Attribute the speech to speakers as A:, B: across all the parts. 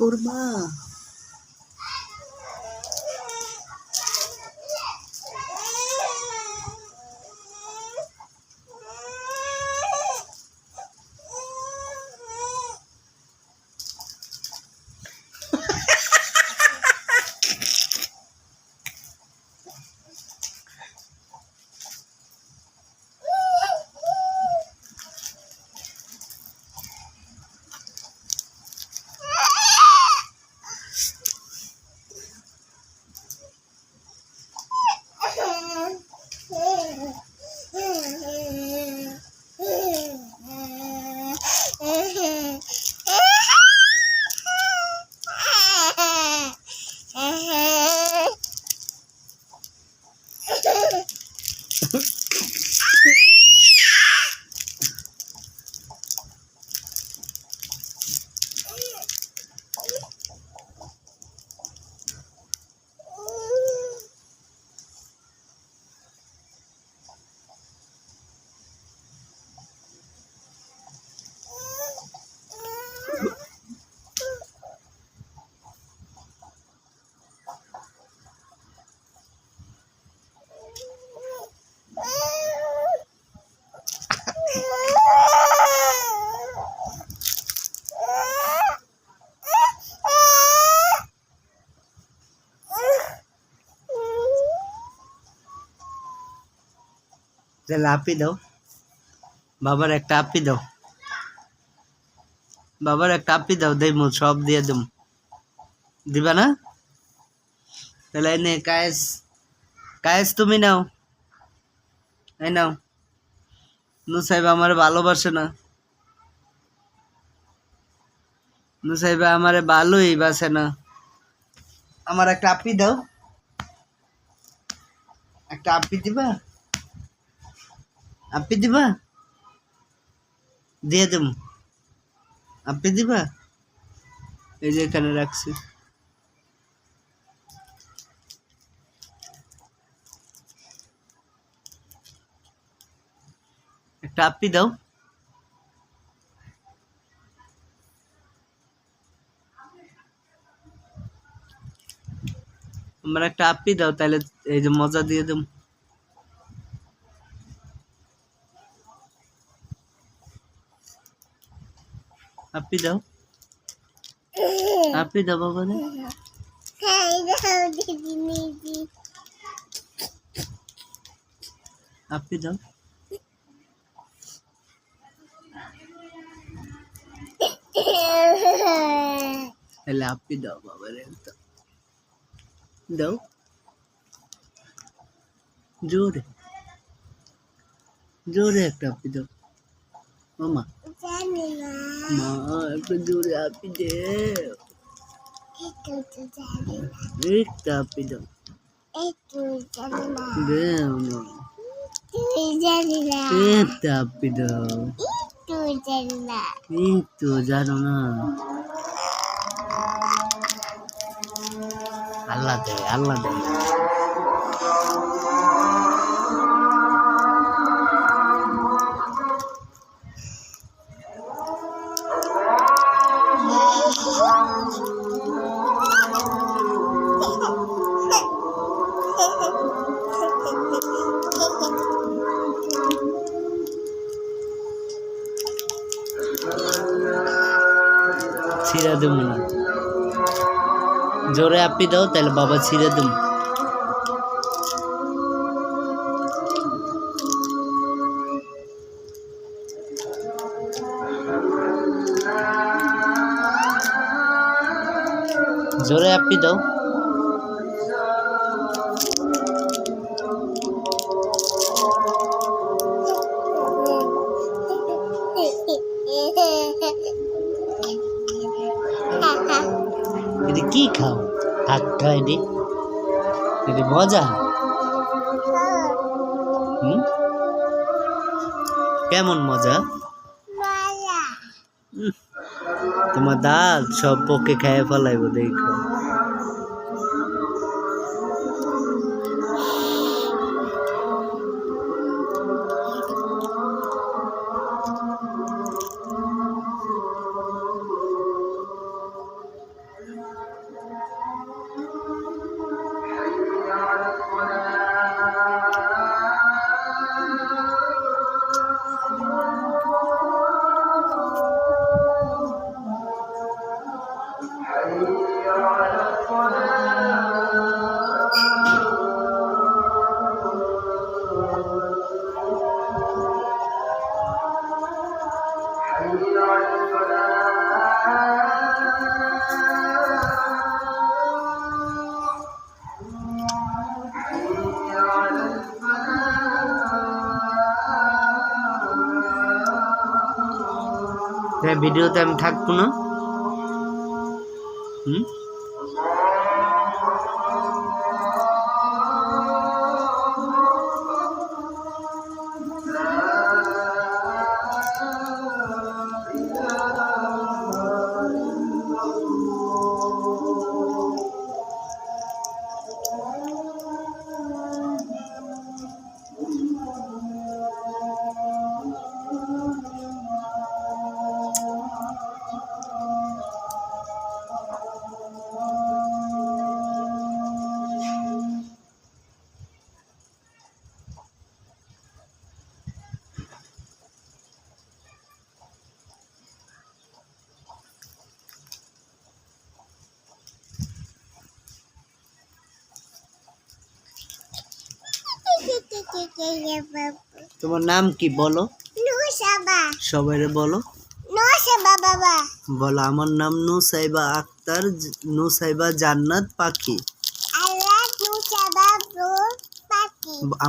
A: ওর মা আপি দাও বাবার একটা আপি দাও বাবার একটা আপি দাও দেই মু সব দিয়ে দেব দিবা না তাহলে নে কায়েস কায়েস তুমি নাও এই নাও নুসাইবা আমার ভালোবাসে না নুসাইবা আমারে ভালোই বাসে না আমার একটা আপি দাও একটা আপি দিবা আপি দিবা দিয়ে দেব আপি দিবা এই যে এখানে রাখছি একটা আপি দাও আমার একটা আপি দাও তাহলে এই যে মজা দিয়ে দেব আপি দাও আপি দাও বাবা রে আপি দাও তাহলে আপি দাও বাবা রে দাও জোরে জোরে একটা আপি দাও মামা মা একটু জোরে আপি দে একটা আপি দাও দেও না একটা আপি দাও এই তো জানো না আল্লাহ দে আল্লাহ দে ছিঁড়া দেব না জোরে আপি দাও তাহলে বাবা ছিঁড়ে দেব জোরে আপি দাও এটা কি খাও হাত খাও এটা মজা কেমন মজা তোমার দাঁত সব পকে খেয়ে ফেলাইব দেখো তাই ভিডিওতে আমি থাকবো না। হুম, তোমার নাম কি বলো? সবাইরে বলো। বলো আমার নাম নুসাইবা আক্তার, নুসাইবা জান্নাত পাখি।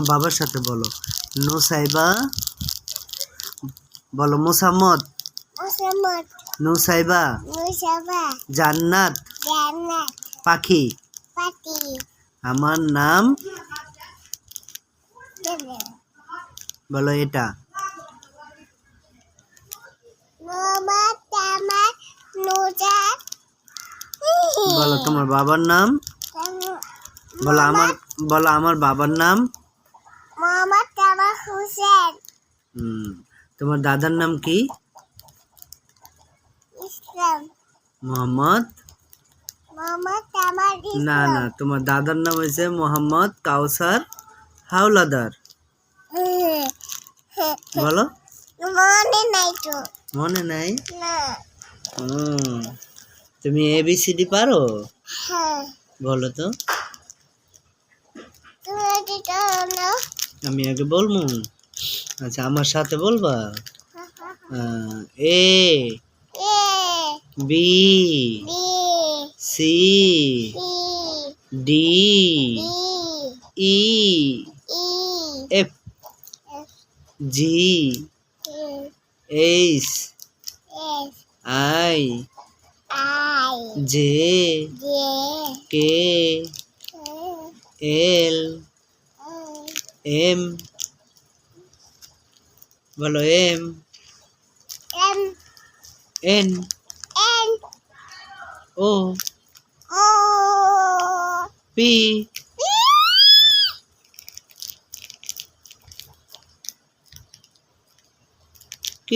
A: বাবার সাথে বলো। নুসাইবা, বলো মোসাম্মদ, নুসাইবা জান্নাত পাখি। আমার নাম বলো এটা। বলো তোমার বাবার নাম। বলো আমার বাবার নাম। তোমার দাদার নাম কি? মোহাম্মদ। না না, তোমার দাদার নাম হয়েছে মোহাম্মদ কাউসার হাওলাদার। বলো। মনে নাই? তুমি ABCD পারো? বলো তো। আমি আগে বলবো? আচ্ছা, আমার সাথে বলবা। A B C D E F G H I J K L M। বলো M N O P Q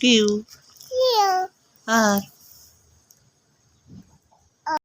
A: Q R